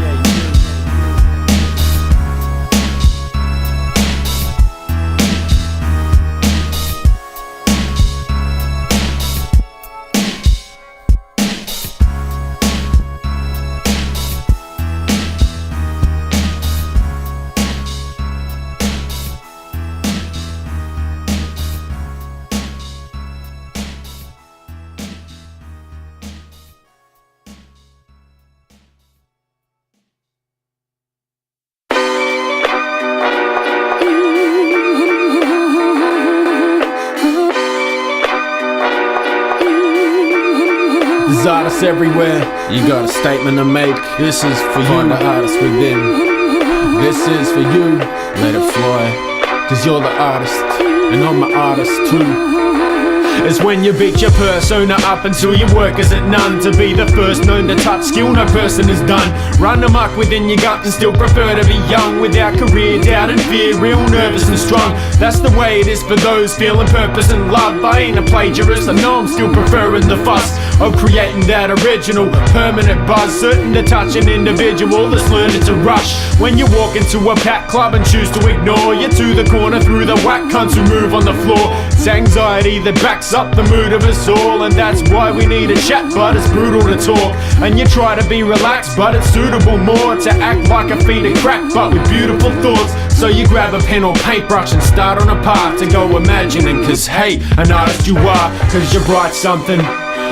There's artists everywhere, you got a statement to make. This is for you, the artist within. This is for you, let it fly. Cause you're the artist, and I'm an artist too. It's when you beat your persona up until your work is at none. To be the first known to touch skill no person has done. Run amok within your gut and still prefer to be young. Without career, doubt and fear, real nervous and strong. That's the way it is for those feeling purpose and love. I ain't a plagiarist, I know I'm still preferring the fuss of creating that original, permanent buzz. Certain to touch an individual that's learning to rush. When you walk into a packed club and choose to ignore, you're to the corner through the whack cunts who move on the floor. It's anxiety that backs up the mood of us all, and that's why we need a chat, but it's brutal to talk. And you try to be relaxed, but it's suitable more to act like a feed of crack, but with beautiful thoughts. So you grab a pen or paintbrush and start on a path to go imagining. Cause hey, an artist you are, cause you write something,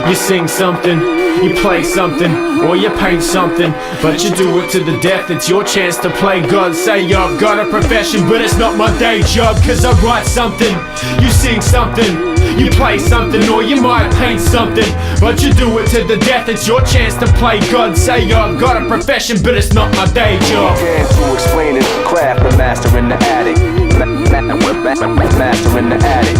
you sing something, you play something, or you paint something, but you do it to the death. It's your chance to play God. Say I've got a profession, but it's not my day job. Cause I write something, you sing something, You play something or you might paint something, but you do it to the death. It's your chance to play God. Say I've got a profession, but it's not my day job. To explain it, craft the master in the attic. Master in the attic.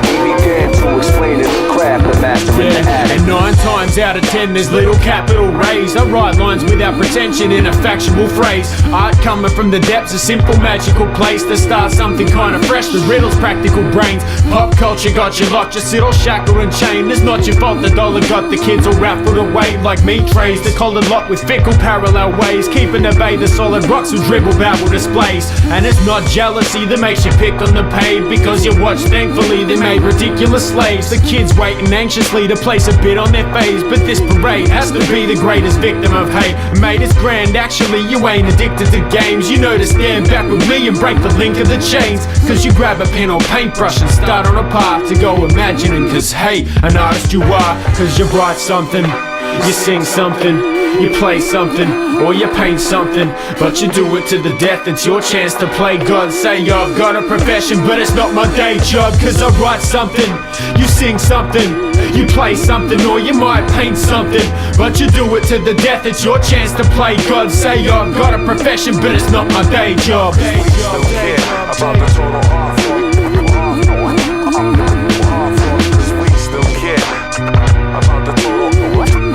We began to explain it, craft the master in the attic. And 9 times out of 10 there's little capital raised. I write lines without pretension in a factual phrase. Art coming from the depths, a simple magical place to start something kind of fresh with riddles, practical brains. Pop culture got you locked, you sit all shackled and chained. It's not your fault the dollar got the kids all raffled away like meat trays. The collared lot with fickle parallel ways, keeping at bay the solid rocks with dribble babble displays. And it's not jealousy that makes you pick on the pave, because you watch thankfully they made ridiculous slaves. The kids waiting anxiously to place a bid on their face, but this parade has to be the greatest victim of hate. Mate, it's grand actually, you ain't addicted to games. You know to stand back with me and break the link of the chains, cause you grab a pen or paintbrush and start on a path to go imagining. Cause hey, an artist you are, cause you write something, you sing something, you play something, or you paint something, but you do it to the death. It's your chance to play God. Say I've got a profession, but it's not my day job. Cause I write something, you sing something, you play something, or you might paint something, but you do it to the death. It's your chance to play God. Say I've got a profession, but it's not my day job. We still care about the total art form. Cause we still care about the total art form.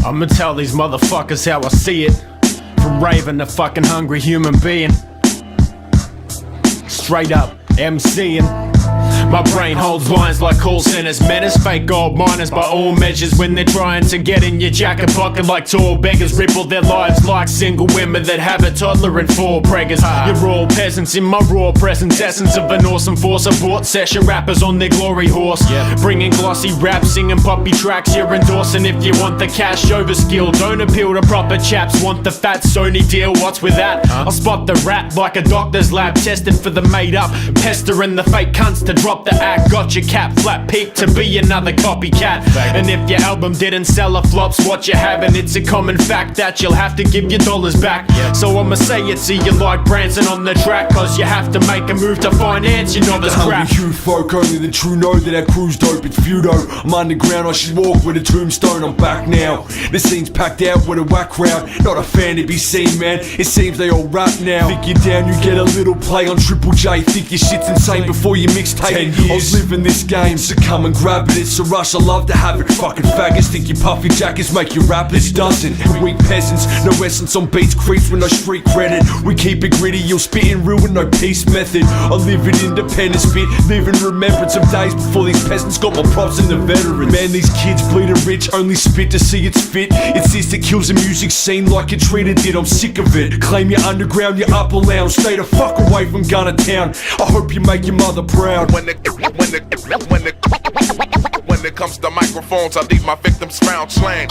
I'ma tell these motherfuckers how I see it, from raving to fucking hungry human being. Straight up MCing. My brain holds lines like call centers, menace fake gold miners by all measures. When they're trying to get in your jacket pocket like tall beggars, ripple their lives like single women that have a toddler and 4 preggers. You're all peasants in my raw presence, essence of an awesome force. I bought session rappers on their glory horse, bringing glossy rap, singing poppy tracks. You're endorsing if you want the cash over skill. Don't appeal to proper chaps, want the fat Sony deal. What's with that? I'll spot the rat like a doctor's lab, testing for the made up, pestering the fake cunts to drop the act. Got your cap flat peak to be another copycat. And if your album didn't sell a flops, what you having? It's a common fact that you'll have to give your dollars back. So I'ma say it, see you like Branson on the track, cause you have to make a move to finance your novice crap. You folk, only the true know that our crew's dope. It's feudo, I'm underground, I should walk with a tombstone. I'm back now, the scene's packed out with a whack crowd. Not a fan to be seen, man, it seems they all rap now. Think you're down, you get a little play on Triple J. Think your shit's insane before you mixtape. 10 years, I was living this game, so come and grab it. It's a rush, I love to have it. Fucking faggots think your puffy jackets make you rappers. Doesn't, weak peasants, no essence on beats, creeps with no street credit. We keep it gritty, you'll spit in real with no peace method. I live in independent spit, live in remembrance of days before these peasants got my props in the veterans. Man, these kids bleeding rich, only spit to see it's fit. It's this that kills the music scene like it treated it. I'm sick of it. Claim you're underground, you're upper lounge. Stay the fuck away from Gunner Town. I hope you make your mother proud. When it comes to microphones, I leave my victims round slang.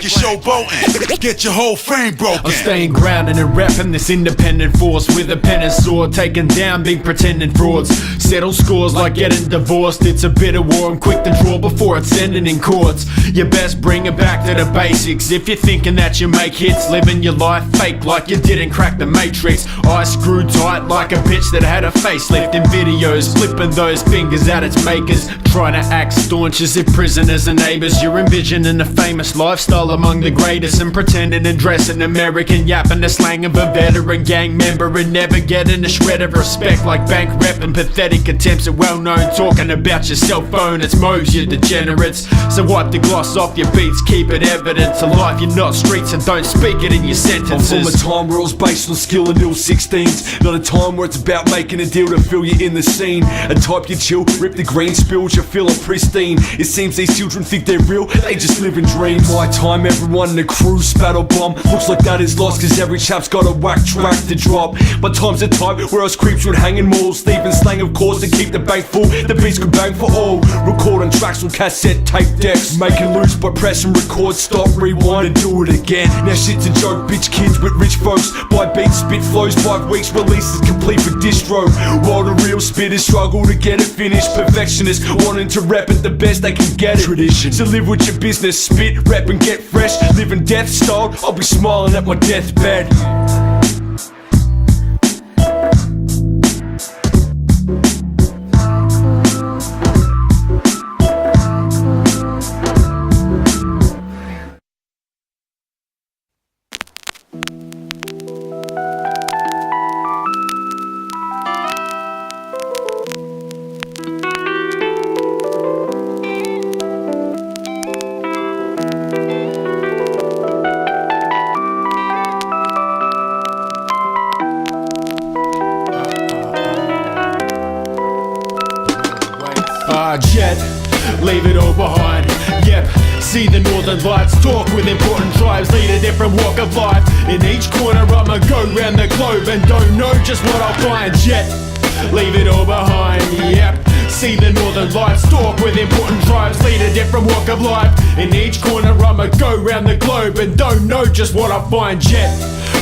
You showboating, get your whole frame broken. I'm staying grounded and repping this independent force with a pen and sword, taking down big pretending frauds. Settle scores like getting divorced. It's a bitter war, I'm quick to draw before it's ending in courts. You best bring it back to the basics. If you're thinking that you make hits, living your life fake like you didn't crack the matrix. Eyes screwed tight like a bitch that had a facelift in videos, flipping those fingers at its makers, trying to act staunch as if prisoners are neighbors. You're envisioning a famous lifestyle among the greatest, and pretending and dressing American, yapping the slang of a veteran gang member, and never getting a shred of respect like bank rep and pathetic attempts at well-known talking about your cell phone. It's moves, you degenerates, so wipe the gloss off your beats, keep it evident to life. You're not streets and don't speak it in your sentences. I'm from a time where it was based on skill and ill 16s, not a time where it's about making a deal to fill you in the scene. A type you chill, rip the green, spilled your future feeling pristine. It seems these children think they're real, they just live in dreams. My time, everyone in the crew spat bomb. Looks like that is lost, cause every chap's got a whack track to drop. But time's a type where us creeps would hang in malls, thieving slang of course to keep the bank full. The beats could bang for all, recording tracks on cassette tape decks, making loose by press and record, stop, rewind and do it again. Now shit's a joke, bitch kids with rich folks buy beats, spit flows, 5 weeks releases complete for distro. While the real spitters struggle to get it finished, perfectionists wanting to rap it the best they can get it. Tradition, so live with your business, spit, rap and get fresh. Living death style, I'll be smiling at my deathbed. Jet, leave it all behind. Yep, see the northern lights, talk with important tribes, lead a different walk of life. In each corner I'ma go round the globe and don't know just what I'll find. Jet, leave it all behind. Yep, see the northern lights, talk with important tribes, lead a different walk of life. In each corner I'ma go round the globe and don't know just what I'll find. Jet,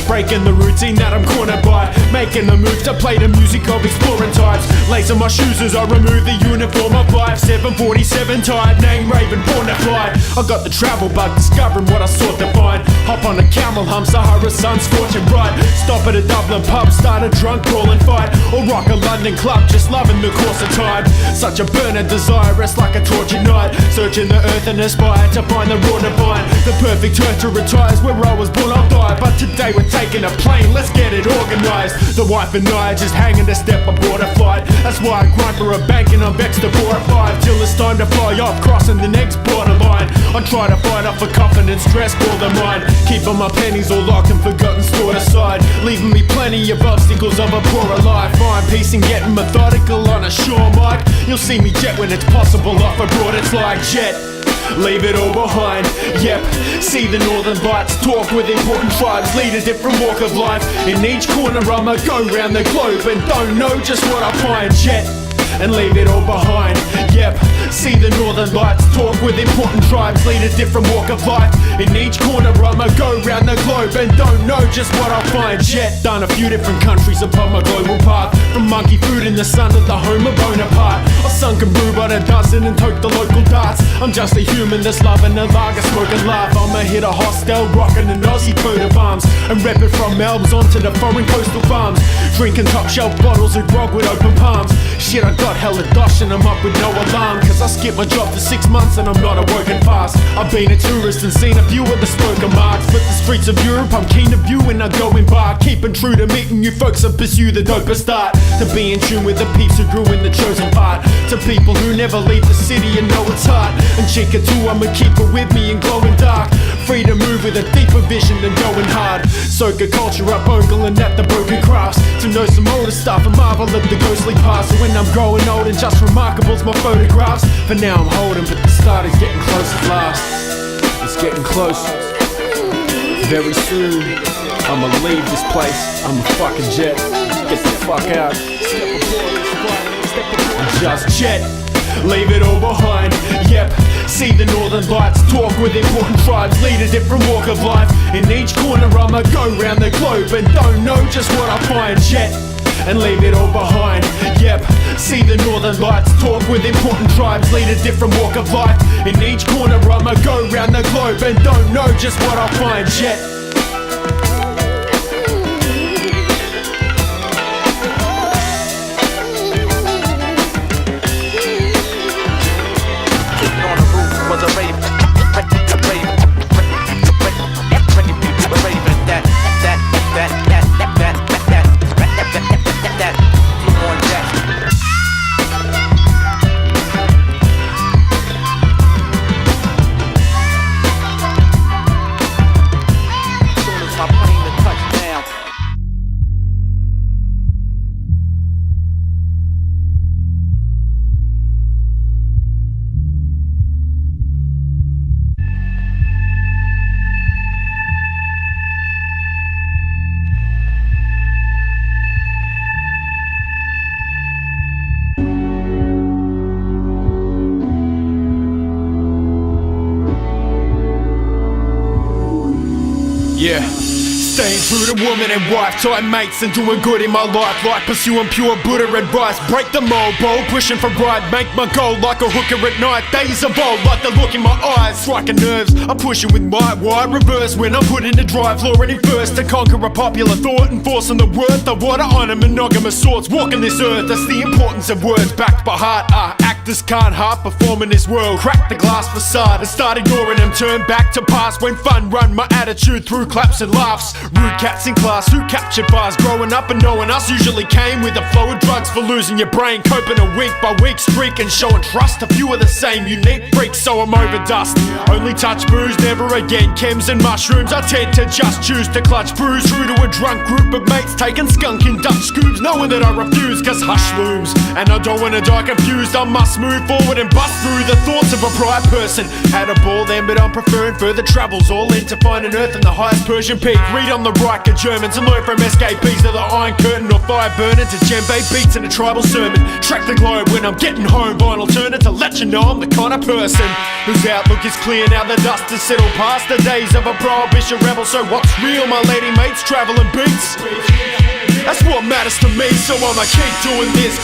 breaking the routine that I'm cornered by, making the move to play the music of exploring types. Lacing my shoes as I remove the uniform of life. 747 tired, name Raven, born to fly. I got the travel bug, discovering what I sought to find. Hop on a camel hump, Sahara sun scorching bright. Stop at a Dublin pub, start a drunk brawling fight, or rock a London club, just loving the course of time. Such a burning desire, rest like a tortured night, searching the earth and aspire to find the raw divine. The perfect earth to retire is where I was born, I'll die. But today we're taking a plane, let's get it organised. The wife and I are just hanging to step aboard a flight. That's why I grind for a bank and I'm vexed to 4 or 5 till it's time to fly off, crossing the next borderline. I try to fight off a coffin and stress for the mind, keeping my pennies all locked and forgotten stored aside, leaving me plenty of obstacles of a poorer life. Find peace and getting methodical on a shore mic. You'll see me jet when it's possible, off abroad it's like jet, leave it all behind. Yep, see the northern lights, talk with important tribes, lead a different walk of life. In each corner I'ma go round the globe and don't know just what I find. Jet, and leave it all behind. Yep, see the northern lights, talk with important tribes, lead a different walk of life. In each corner I'ma go round the globe and don't know just what I'll find. Jet, done a few different countries upon my global path, from monkey food in the sun to the home of Bonaparte. I've sunk and brew by the dozen and tote the local darts. I'm just a human that's loving a lager, smoking laugh. I'ma hit a hostel, rocking an Aussie coat of arms, and rep it from Melbourne onto the foreign coastal farms, drinking top shelf bottles of grog with open palms. Shit, I got hella dosh and I'm up with no alarm, cause I skipped my job for 6 months and I'm not awoken fast. I've been a tourist and seen a few of the spoken marks, but the streets of Europe I'm keen to view when I go embark, keeping true to meeting you folks and pursue the dopest start. To be in tune with the peeps who grew in the chosen part, to people who never leave the city and know it's hard. And Chica too, I'ma keep her with me and glow in dark, free to move with a deeper vision than going hard. Soak a culture up, ogling at the broken crafts, to know some older stuff and marvel at the ghostly past. So when I'm growing old and just remarkable's my photographs, for now I'm holding, but the start is getting close at last. It's getting close. Very soon I'ma leave this place, I'm a fucking jet, get the fuck out. Just jet, leave it all behind. Yep, see the northern lights, talk with important tribes, lead a different walk of life. In each corner I'ma go round the globe and don't know just what I find. Jet, and leave it all behind. Yep, see the northern lights, talk with important tribes, lead a different walk of life. In each corner I'ma go round the globe and don't know just what I'll find. Jet. Yeah. Staying true to woman and wife, tight mates and doing good in my life, like pursuing pure Buddha advice. Break the mold, bold, pushing for right, make my goal like a hooker at night. Days of old, like the look in my eyes, striking nerves. I'm pushing with my wide reverse when I'm put into drive, luring in first to conquer a popular thought, enforcing the worth of what I honor. Monogamous sorts, walking this earth. That's the importance of words backed by heart. Actors can't half perform in this world. Crack the glass facade and start ignoring them. Turn back to past when fun run my attitude through claps and laughs. Rude cats in class who captured bars. Growing up and knowing us usually came with a flow of drugs for losing your brain. Coping a week by week streak and showing trust. A few of the same unique freaks, so I'm over dust. Only touch booze, never again. Chems and mushrooms, I tend to just choose to clutch brews. True to a drunk group of mates, taking skunk in Dutch scoops, knowing that I refuse cause hush looms. And I don't wanna die confused, I must move forward and bust through the thoughts of a prior person. Had a ball then, but I'm preferring further travels, all in to find an earth in the highest Persian peak. Read on the Riker Germans and learn from SKPs to the Iron Curtain or fire burning to djembe beats and a tribal sermon. Track the globe when I'm getting home, vinyl turning to let you know I'm the kind of person whose outlook is clear now the dust has settled past the days of a prohibition rebel. So what's real, my lady mates, traveling beats? That's what matters to me, so I'ma keep doing this,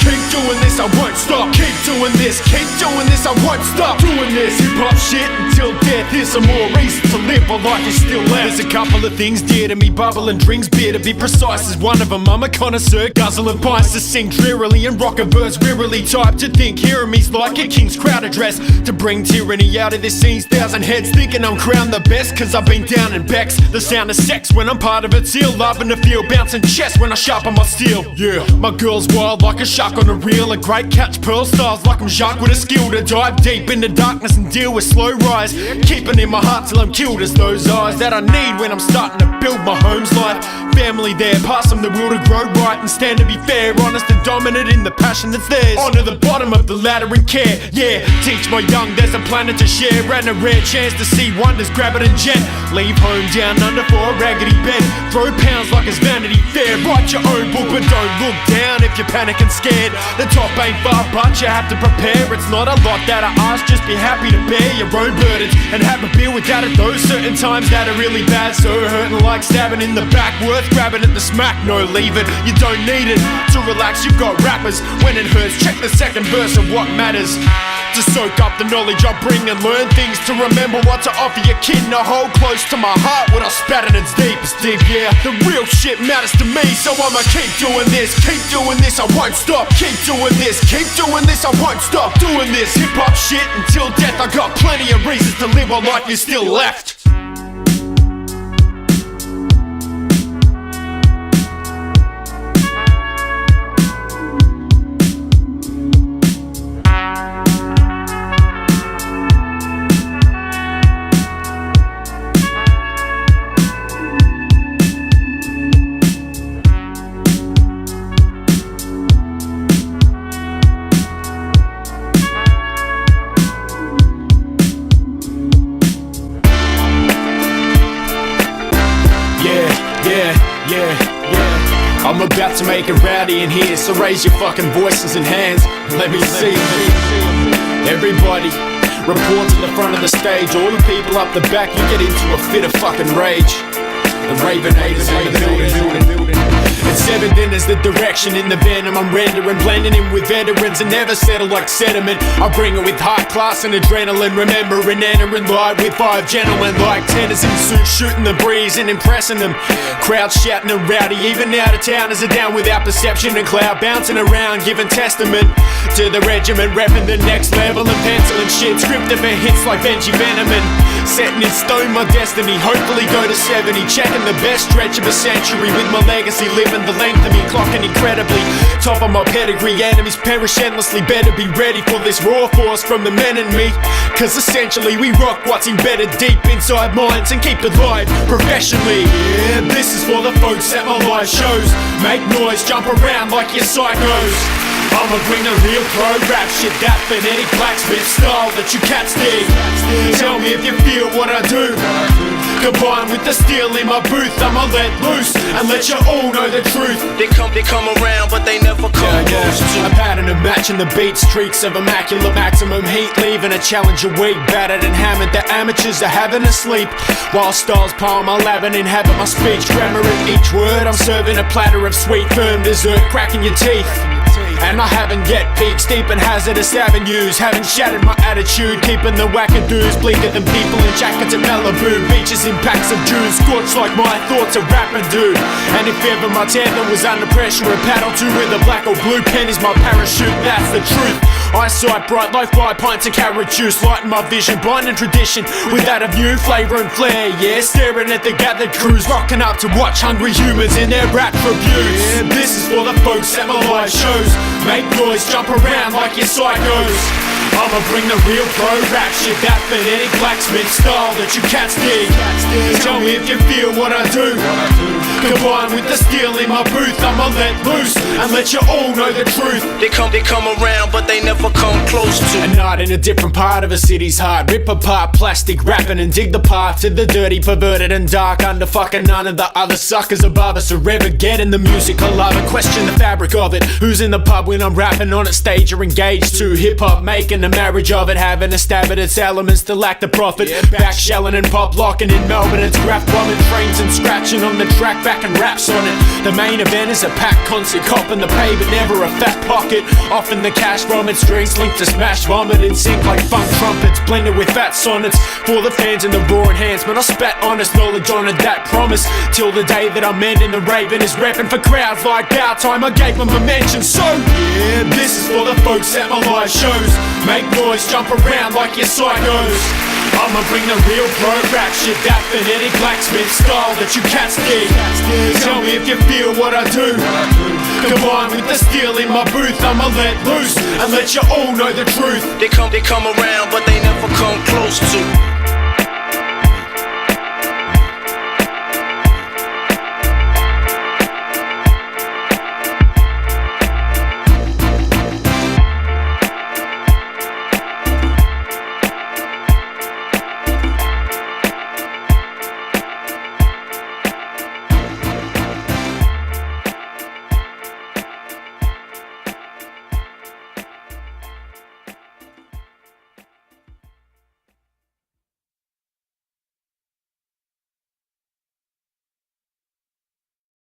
I won't stop. Keep doing this, I won't stop. Doing this hip-hop shit until death. Here's some more reasons to live while life is still left. There's a couple of things dear to me, bubbling drinks, beer to be precise is one of them. I'm a connoisseur, guzzling pints to sing drearily and rock a verse wearily. Type to think, hearing me's like a king's crowd address. To bring tyranny out of this scene's thousand heads, thinking I'm crowned the best cause I've been down in Bex. The sound of sex when I'm part of it's ill, loving to feel bouncing chest when I sharpen my steel. Yeah, my girl's wild like a shark on a reel. A great catch pearl stars like I'm Jacques with a skill to dive deep into darkness and deal with slow rise. Keeping in my heart till I'm killed as those eyes that I need when I'm starting to build my home's life. Family there, pass them the will to grow right and stand to be fair, honest and dominant in the passion that's theirs. On to the bottom of the ladder and care, yeah. Teach my young there's a planet to share and a rare chance to see wonders, grab it and jet. Leave home down under for a raggedy bed. Throw pounds like it's Vanity Fair. Write your own book but don't look down if you're panicking scared. The top ain't far but you have to prepare. It's not a lot that I ask, just be happy to bear your own burdens and have a beer without it. Those certain times that are really bad, so hurting like stabbing in the back, worth grabbing at the smack. No, leave it, you don't need it to relax. You've got rappers when it hurts, check the second verse of what matters. To soak up the knowledge I bring and learn things, to remember what to offer your kid and to hold close to my heart what I spat and it's deep, yeah. The real shit matters to me, so I'ma keep doing this, I won't stop. Keep doing this, I won't stop. Doing this hip-hop shit until death. I got plenty of reasons to live while life is still left. I'm about to make it rowdy in here, so raise your fucking voices and hands. Let me see. Everybody, report to the front of the stage. All the people up the back, you get into a fit of fucking rage. The Ravenators in the building. It's evident as the direction in the venom I'm rendering, blending in with veterans and never settle like sediment. I bring it with high class and adrenaline, remembering entering live with 5 gentlemen like tenors in suits, shooting the breeze and impressing them. Crowds shouting and rowdy, even out of towners are down without perception and cloud bouncing around, giving testament to the regiment, repping the next level and penciling shit, scripted for hits like Benji Veneman. Setting in stone my destiny, hopefully go to 70, checking the best stretch of a century with my legacy, living the length of me, clocking incredibly top of my pedigree. Enemies perish endlessly, better be ready for this raw force from the men in me, cause essentially we rock what's embedded deep inside minds and keep it live professionally. Yeah, this is for the folks at my live shows. Make noise, jump around like you're psychos. I'ma bring the real pro rap shit, that phonetic blacksmith style that you cats dig. Tell me if you feel what I do, Combined with the steel in my booth, I'ma let loose and let you all know the truth. They come around, but they never come close to. A pattern of matching the beat, streaks of immaculate maximum heat, leaving a challenger weak, battered and hammered. The amateurs are having a sleep, while styles palm my lab and inhabit my speech. Grammar in each word, I'm serving a platter of sweet, firm dessert, cracking your teeth. And I haven't yet peaked deep in hazardous avenues, haven't shattered my attitude, keeping the wackadoos bleaker than people in jackets at Malibu. Beaches in packs of June, scorched like my thoughts are rapping, dude. And if ever my tether was under pressure, a paddle too with a black or blue pen is my parachute, that's the truth. Eyesight bright, life by pints of carrot juice, lighten my vision, blinding tradition with that of new flavour and flair. Yeah, staring at the gathered crews, rocking up to watch hungry humans in their rap tributes. Yeah, this is for the folks at my live shows. Make noise, jump around like you're psychos. I'ma bring the real pro rap shit, that phonetic blacksmith style that you cats dig. Tell me if you feel what I do. Combined with the steel in my booth, I'ma let loose and let you all know the truth. They come around, but they never come close to. A night in a different part of a city's heart, rip apart plastic rapping and dig the path to the dirty, perverted and dark. Under fucking none of the other suckers above us are ever getting the music I love and question the fabric of it. Who's in the pub when I'm rapping on a stage or engaged to hip-hop, making a marriage of it, having a stab at its elements to lack the profit. Back shelling and pop locking in Melbourne, it's graph bombing trains and scratching on the track, back and raps on it. The main event is a packed concert, copping the pay but never a fat pocket. Often the cash from its strings linked to smash vomit in sync like funk trumpets, blended with fat sonnets for the fans and the raw enhancement. I spat honest knowledge on it, that promise till the day that I'm ending. The Raven is repping for crowds like our time, I gave them a mention. So yeah, this is for the folks at my live shows. Make noise, jump around like you're psychos. I'ma bring the real pro rap shit, that phonetic blacksmith style that you cats dig. Tell me if you feel what I do. Combined with the steel in my booth, I'ma let loose and let you all know the truth. They come around, but they never come close to.